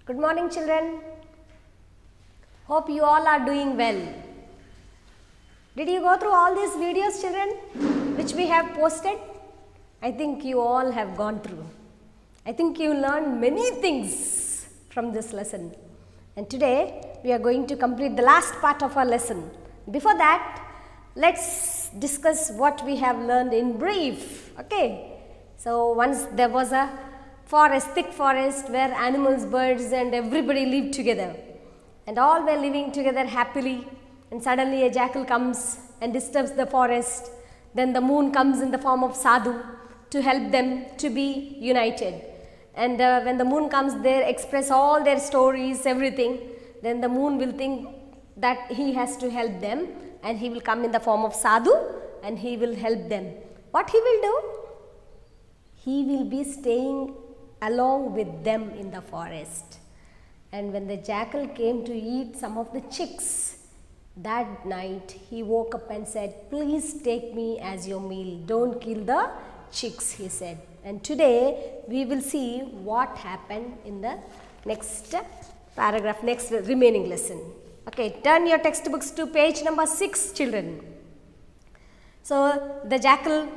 Good morning, children. Hope you all are doing well. Did you go through all these videos, children, which we have posted? I think you all have gone through. I think you learned many things from this lesson. And today, we are going to complete the last part of our lesson. Before that, let's discuss what we have learned in brief. Okay? So, once there was a forest, thick forest, where animals, birds and everybody lived together. And all were living together happily. And suddenly a jackal comes and disturbs the forest. Then the moon comes in the form of Sadhu to help them to be united. And when the moon comes, they express all their stories, everything. Then the moon will think that he has to help them. And he will come in the form of Sadhu and he will help them. What he will do? He will be staying along with them in the forest. And when the jackal came to eat some of the chicks, that night he woke up and said, "Please take me as your meal. Don't kill the chicks," he said. And today we will see what happened in the next paragraph, next remaining lesson. Okay, turn your textbooks to page number 6, children. So the jackal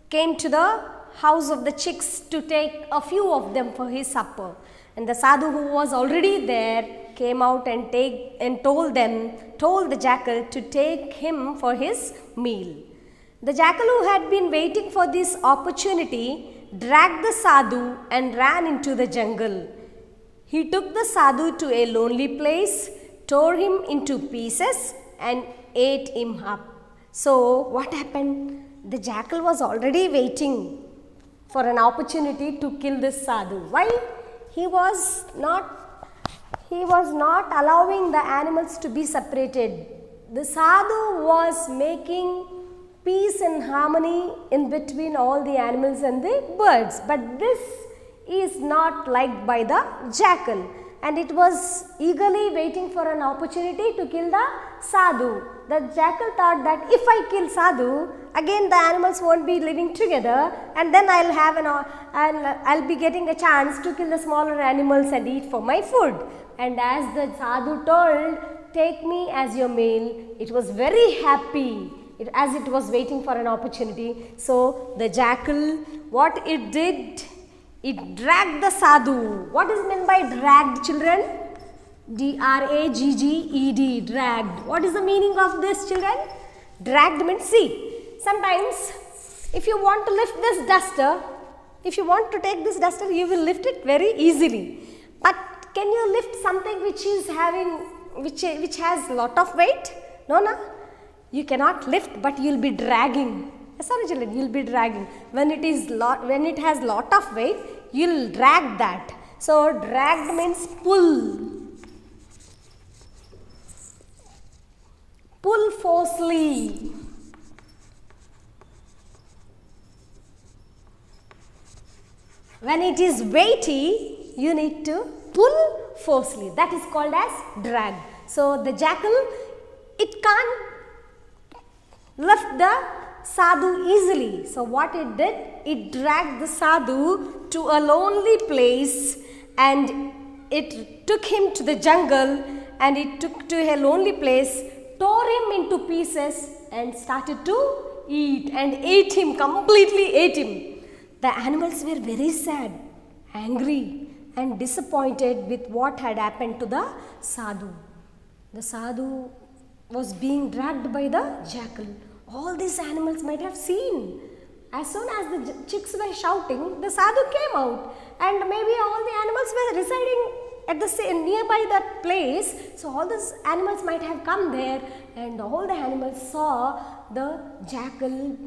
came to the house of the chicks to take a few of them for his supper. And the sadhu who was already there came out and told the jackal to take him for his meal. The jackal, who had been waiting for this opportunity, dragged the sadhu and ran into the jungle. He took the sadhu to a lonely place, tore him into pieces and ate him up. So what happened? The jackal was already waiting for an opportunity to kill this sadhu. Why? He was not allowing the animals to be separated. The sadhu was making peace and harmony in between all the animals and the birds. But this is not liked by the jackal. And it was eagerly waiting for an opportunity to kill the sadhu. The jackal thought that if I kill sadhu, again the animals won't be living together, and then I'll be getting a chance to kill the smaller animals and eat for my food. And as the sadhu told, "Take me as your meal," it was very happy as it was waiting for an opportunity. So the jackal, what it did, it dragged the sadhu. What is meant by dragged, children? D-R-A-G-G-E-D, dragged. What is the meaning of this, children? Dragged means, see, sometimes if you want to lift this duster, if you want to take this duster, you will lift it very easily. But can you lift something which has lot of weight? No. You cannot lift, but you will be dragging. Sorry, children, you will be dragging. When it has lot of weight, you will drag that. So dragged means pull. Pull forcefully. When it is weighty, you need to pull forcefully. That is called as drag. So the jackal, it can't lift the sadhu easily. So what it did, it dragged the sadhu to a lonely place and it took him to the jungle, and it took to a lonely place, tore him into pieces and started to eat, and ate him, completely ate him. The animals were very sad, angry and disappointed with what had happened to the sadhu. The sadhu was being dragged by the jackal. All these animals might have seen. As soon as the chicks were shouting, the sadhu came out, and maybe all the animals were residing at the nearby that place. So all these animals might have come there, and all the animals saw the jackal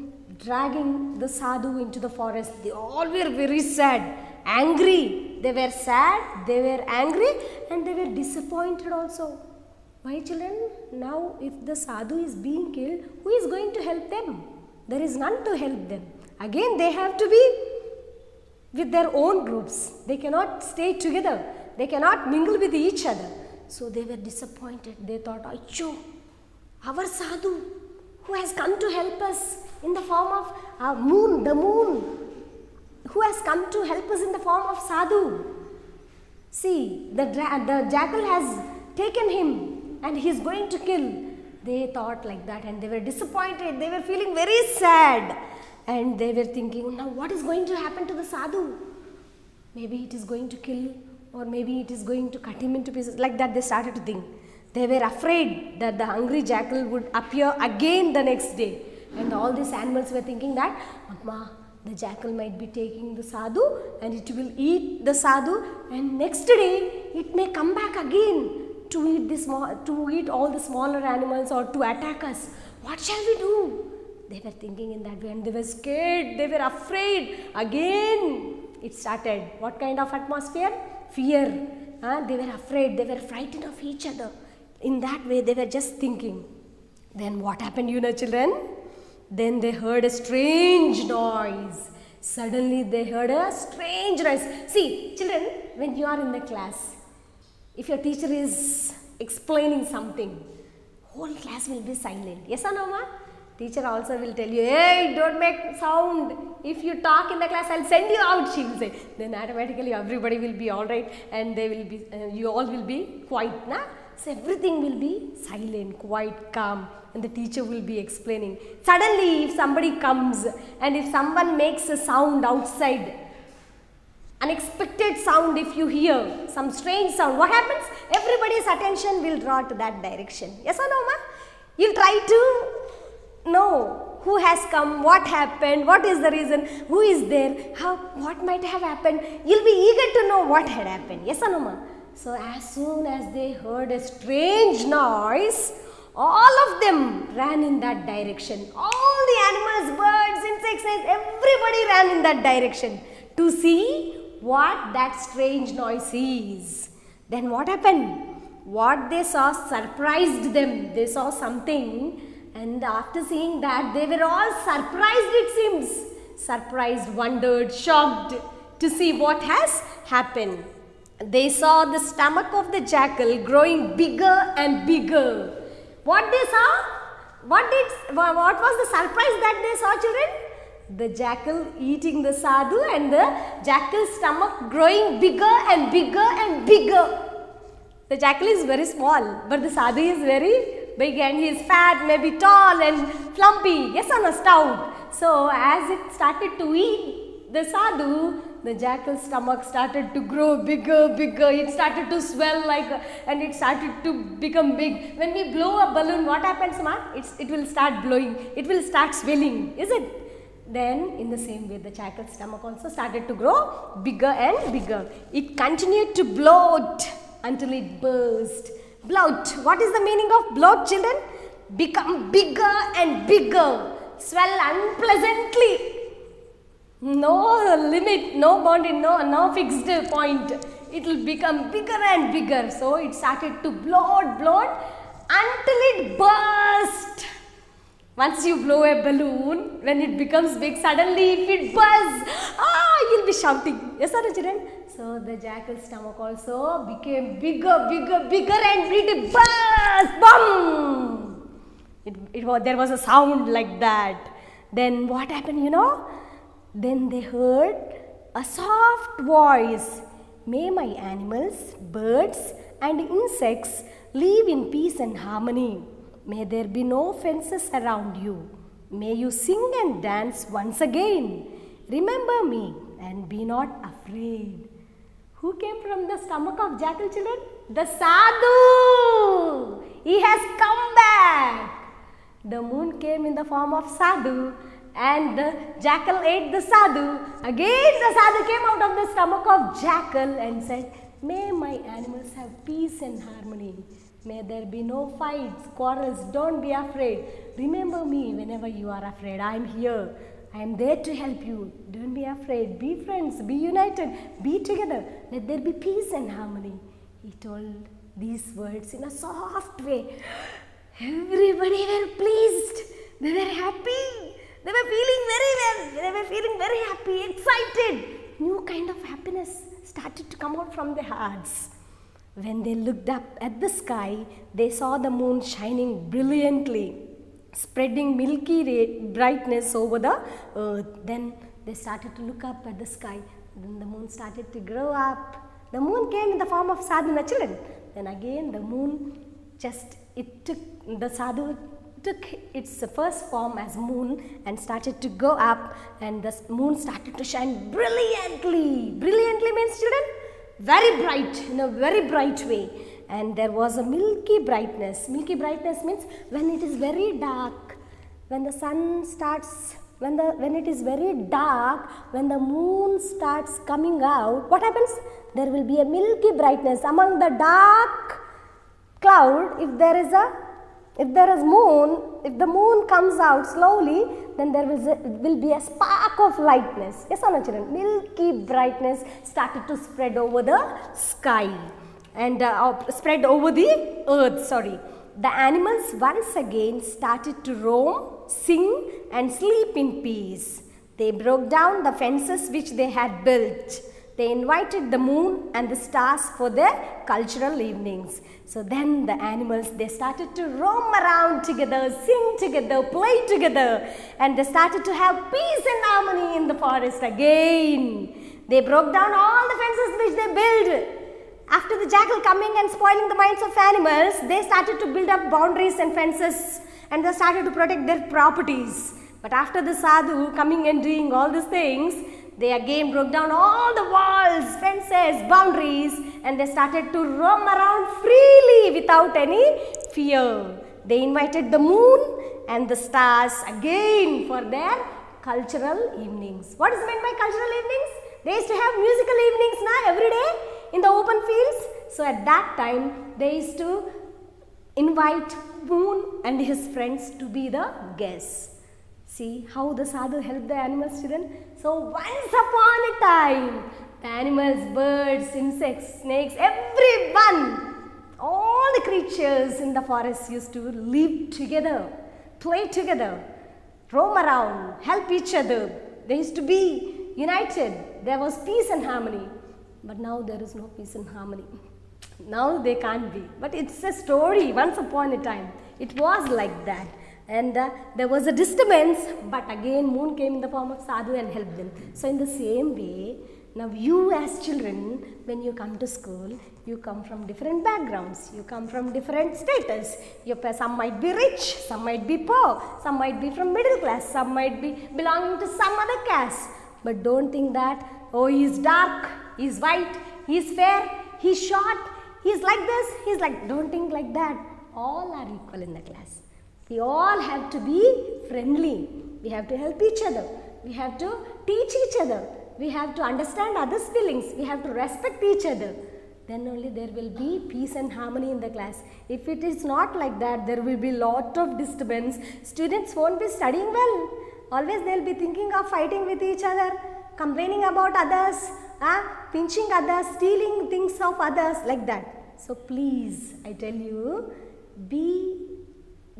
dragging the sadhu into the forest. They all were very sad, angry. They were sad, they were angry, and they were disappointed also. Why, children? Now if the sadhu is being killed, who is going to help them? There is none to help them. Again they have to be with their own groups. They cannot stay together. They cannot mingle with each other. So they were disappointed. They thought, "Aicho, our sadhu who has come to help us in the form of the moon, who has come to help us in the form of sadhu. See, the jackal has taken him and he is going to kill. They thought like that and they were disappointed. They were feeling very sad and they were thinking, now what is going to happen to the sadhu? Maybe it is going to kill, or maybe it is going to cut him into pieces. Like that they started to think. They were afraid that the hungry jackal would appear again the next day. And all these animals were thinking that, Amma, the jackal might be taking the sadhu and it will eat the sadhu, and next day it may come back again to eat all the smaller animals or to attack us. What shall we do? They were thinking in that way and they were scared. They were afraid. Again it started. What kind of atmosphere? Fear. They were afraid. They were frightened of each other. In that way they were just thinking. Then what happened, children? Then they heard a strange noise. Suddenly they heard a strange noise. See, children, when you are in the class, if your teacher is explaining something, whole class will be silent. Yes or no, ma? Teacher also will tell you, hey, don't make sound. If you talk in the class, I'll send you out, she will say. Then automatically everybody will be alright and they will be, you all will be quiet, na? So everything will be silent, quite calm, and the teacher will be explaining. Suddenly, if somebody comes and if someone makes a sound outside, unexpected sound, if you hear some strange sound, what happens? Everybody's attention will draw to that direction. Yes or no, ma? You'll try to know who has come, what happened, what is the reason, who is there, what might have happened. You'll be eager to know what had happened. Yes or no, ma? So as soon as they heard a strange noise, all of them ran in that direction. All the animals, birds, insects, everybody ran in that direction to see what that strange noise is. Then what happened? What they saw surprised them. They saw something, and after seeing that, they were all surprised, it seems. Surprised, wondered, shocked to see what has happened. They saw the stomach of the jackal growing bigger and bigger. What they saw? What was the surprise that they saw, children? The jackal eating the sadhu and the jackal's stomach growing bigger and bigger and bigger. The jackal is very small, but the sadhu is very big and he is fat, maybe tall and flumpy. Yes or no, stout. So as it started to eat the sadhu, the jackal's stomach started to grow bigger. It started to swell and it started to become big. When we blow a balloon, what happens, ma? It will start blowing. It will start swelling, is it? Then in the same way, the jackal's stomach also started to grow bigger and bigger. It continued to bloat until it burst. Bloat. What is the meaning of bloat, children? Become bigger and bigger. Swell unpleasantly. No limit, no boundary, no fixed point. It will become bigger and bigger. So it started to bloat until it burst. Once you blow a balloon, when it becomes big, suddenly if it bursts, you'll be shouting. Yes or no, children? So the jackal's stomach also became bigger and it burst. Boom! There was a sound like that. Then what happened, Then they heard a soft voice. May my animals, birds and insects live in peace and harmony. May there be no fences around you. May you sing and dance once again. Remember me and be not afraid. Who came from the stomach of jackal, children? The sadhu. He has come back. The moon came in the form of sadhu. And the jackal ate the sadhu. Again the sadhu came out of the stomach of jackal and said, may my animals have peace and harmony. May there be no fights, quarrels. Don't be afraid. Remember me whenever you are afraid. I am here. I am there to help you. Don't be afraid. Be friends. Be united. Be together. Let there be peace and harmony. He told these words in a soft way. Everybody were pleased. They were happy. They were feeling very well. They were feeling very happy, excited. New kind of happiness started to come out from their hearts. When they looked up at the sky, they saw the moon shining brilliantly, spreading milky brightness over the earth. Then they started to look up at the sky. Then the moon started to grow up. The moon came in the form of sadhu, my children. Then again the moon the sadhu took its first form as moon and started to go up, and the moon started to shine brilliantly. Brilliantly means, children, very bright, in a very bright way. And there was a milky brightness. Milky brightness means when it is very dark, when the sun starts, when it is very dark, when the moon starts coming out, what happens? There will be a milky brightness among the dark cloud. If the moon comes out slowly, then there will be a spark of lightness. Yes or no, children? Milky brightness started to spread over the sky and spread over the earth. The animals once again started to roam, sing and sleep in peace. They broke down the fences which they had built. They invited the moon and the stars for their cultural evenings. So then the animals, they started to roam around together, sing together, play together, and they started to have peace and harmony in the forest again. They broke down all the fences which they built. After the jackal coming and spoiling the minds of animals, they started to build up boundaries and fences, and they started to protect their properties. But after the sadhu coming and doing all these things, they again broke down all the walls, fences, boundaries, and they started to roam around freely without any fear. They invited the moon and the stars again for their cultural evenings. What is meant by cultural evenings? They used to have musical evenings every day in the open fields. So at that time, they used to invite moon and his friends to be the guests. See how the sadhu helped the animals, children? So once upon a time, the animals, birds, insects, snakes, everyone, all the creatures in the forest used to live together, play together, roam around, help each other. They used to be united. There was peace and harmony. But now there is no peace and harmony. Now they can't be. But it's a story. Once upon a time, it was like that. And there was a disturbance, but again moon came in the form of sadhu and helped them. So in the same way, now you as children, when you come to school, you come from different backgrounds. You come from different status. Some might be rich, some might be poor, some might be from middle class, some might be belonging to some other caste. But don't think that, oh, he's dark, he's white, he's fair, he's short, he's like this, he's like, don't think like that. All are equal in the class. We all have to be friendly. We have to help each other. We have to teach each other. We have to understand others' feelings. We have to respect each other. Then only there will be peace and harmony in the class. If it is not like that, there will be lot of disturbance. Students won't be studying well. Always they will be thinking of fighting with each other, complaining about others, pinching others, stealing things of others, like that. So please, I tell you, be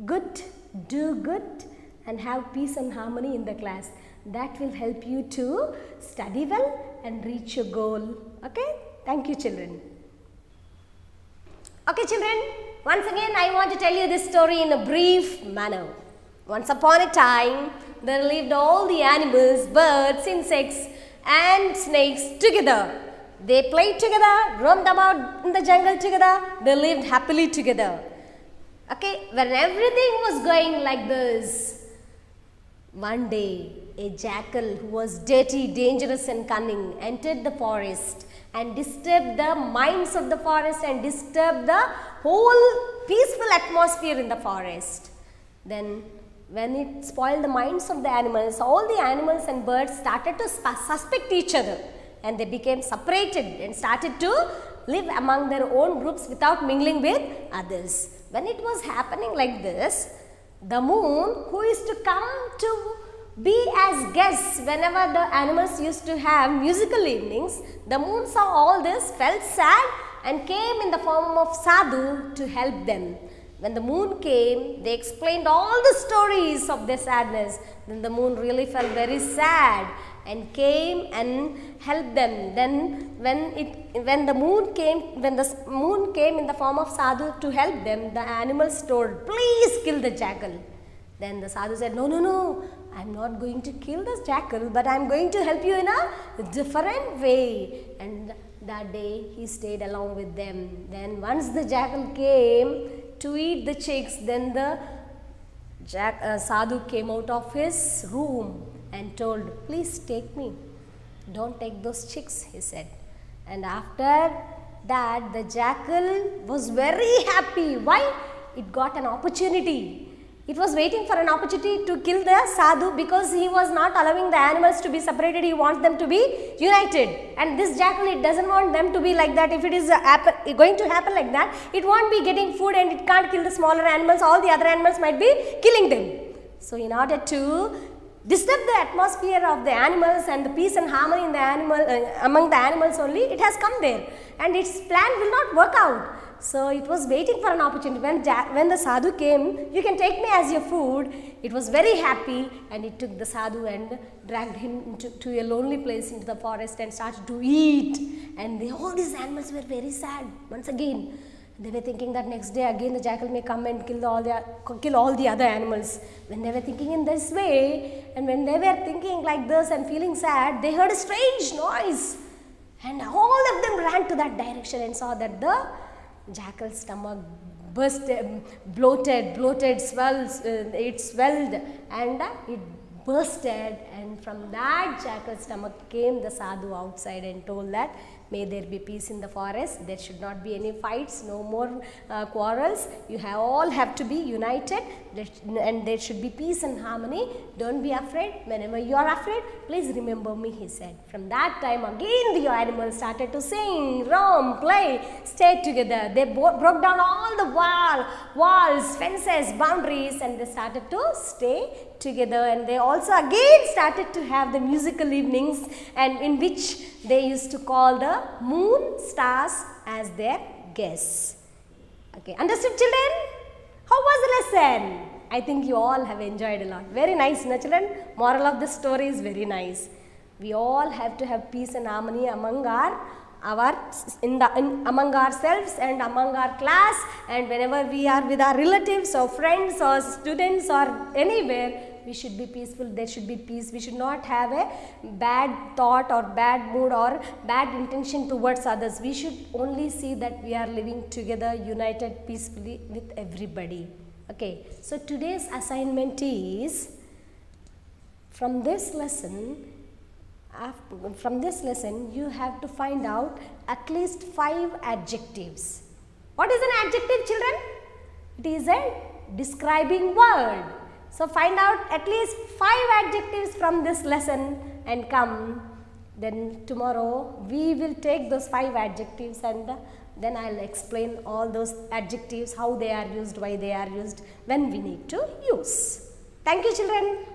good, do good, and have peace and harmony in the class. That will help you to study well and reach your goal. Okay? Thank you, children. Okay, children, once again I want to tell you this story in a brief manner. Once upon a time, there lived all the animals, birds, insects and snakes together. They played together, roamed about in the jungle together, they lived happily together. Okay, when everything was going like this, one day a jackal who was dirty, dangerous and cunning entered the forest and disturbed the minds of the forest and disturbed the whole peaceful atmosphere in the forest. Then when it spoiled the minds of the animals, all the animals and birds started to suspect each other, and they became separated and started to live among their own groups without mingling with others. When it was happening like this, the moon, who is to come to be as guests whenever the animals used to have musical evenings, the moon saw all this, felt sad and came in the form of sadhu to help them. When the moon came, they explained all the stories of their sadness. Then the moon really felt very sad and came and helped them. Then when the moon came in the form of sadhu to help them, the animals told, please kill the jackal. Then the sadhu said, no, I am not going to kill this jackal, but I am going to help you in a different way. And that day he stayed along with them. Then once the jackal came to eat the chicks, then the sadhu came out of his room and told, please take me. Don't take those chicks, he said. And after that, the jackal was very happy. Why? It got an opportunity. It was waiting for an opportunity to kill the sadhu because he was not allowing the animals to be separated. He wants them to be united. And this jackal, it doesn't want them to be like that. If it is going to happen like that, it won't be getting food and it can't kill the smaller animals. All the other animals might be killing them. So in order to disturb the atmosphere of the animals and the peace and harmony in the among the animals only, it has come there. And its plan will not work out. So it was waiting for an opportunity. When the sadhu came, you can take me as your food. It was very happy and it took the sadhu and dragged him to a lonely place into the forest and started to eat. And all these animals were very sad once again. They were thinking that next day again the jackal may come and kill all the other animals. When they were thinking in this way, and when they were thinking like this and feeling sad, they heard a strange noise. And all of them ran to that direction and saw that the jackal's stomach bloated, it swelled and it bursted, and from that jackal's stomach came the sadhu outside and told that may there be peace in the forest, there should not be any fights, no more quarrels, you all have to be united and there should be peace and harmony, don't be afraid, whenever you are afraid, please remember me, he said. From that time again the animals started to sing, roam, play, stay together. They broke down all the walls, fences, boundaries, and they started to stay together, and they also again started to have the musical evenings, and in which they used to call the moon, stars as their guests. Okay, understood children? How was the lesson? I think you all have enjoyed a lot. Very nice, no children? Moral of the story is very nice. We all have to have peace and harmony among among ourselves and among our class, and whenever we are with our relatives or friends or students or anywhere, we should be peaceful, there should be peace. We should not have a bad thought or bad mood or bad intention towards others. We should only see that we are living together, united peacefully with everybody. Okay, so today's assignment is, from this lesson you have to find out at least 5 adjectives. What is an adjective, children? It is a describing word. So find out at least 5 adjectives from this lesson and come. Then tomorrow we will take those 5 adjectives and then I will explain all those adjectives, how they are used, why they are used, when we need to use. Thank you children.